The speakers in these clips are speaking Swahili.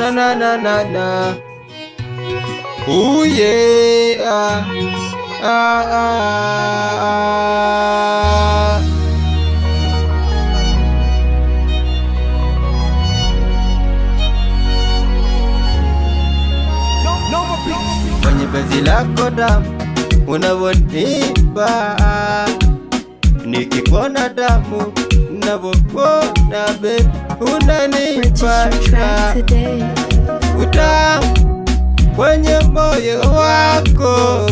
na na na na na. Ooh yeah. Kwenye penzi lako damu unavonipa, nikikuona damu unavopona baby, unanipa utamu kwenye moyo wako,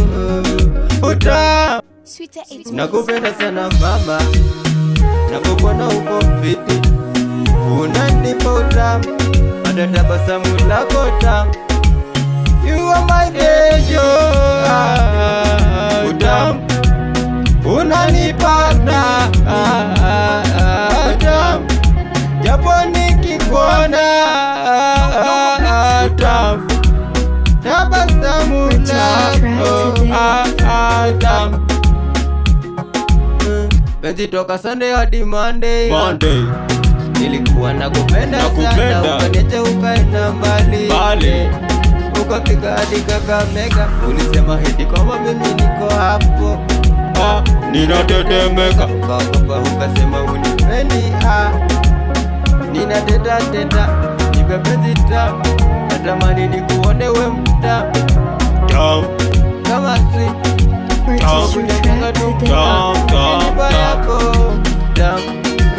utamu. Nakupenda sana mama, nakukuona uko fiti, unanipa utamu, hata tabasamu lako tamu. You are my angel, utamu, unanipata utamu, japo nikikuona utamu, tabasamu lako utamu. Penzi toka Sunday hadi Monday, nilikuwa nakupenda sana, ukaniacha ukaenda mbali, ukafika hadi Kakamega, ulisema hedi kwamba mimi niko hapo, ninatetemeka, ukasema unipendi, ninatetateta, nipe penzi tamu, natamani nikuone we mtamu, kama sweet, kunyakanga tu nipa yako,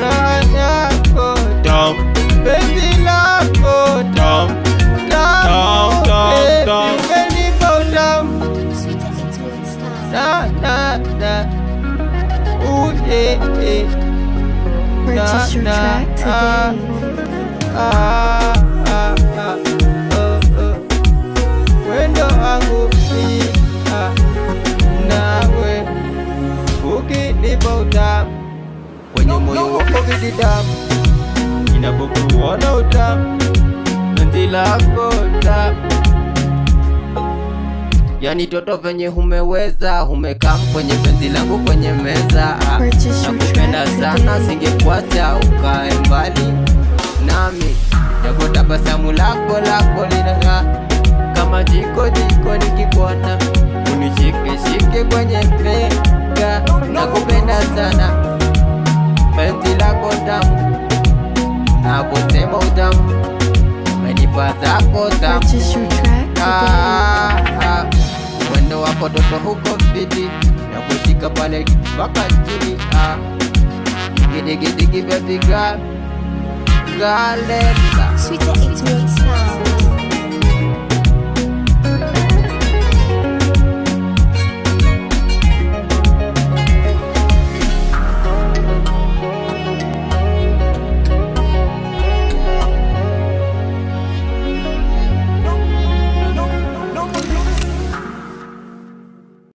raha yako, penzi lako, Purchase your track today. Wendo wangu nawe, ukinipa utamu kwenye moyo wako vididamu, ninapokuona utamu, penzi lako tamu. Yani toto venye humeweza, humekam kwenye penzi langu kwenye meza. Nakupenda sana, singekuacha ukae mbali nami, japo tabasamu lako linang'aa kama jiko nikikuona, unishike kwenye bega. Nakupenda sana, penzi lako tamu, naposema utamu, umenipa zako tamu. Mwendo wako toto huko fiti, na kushika pale mpaka chini. Gidi baby girl, galera.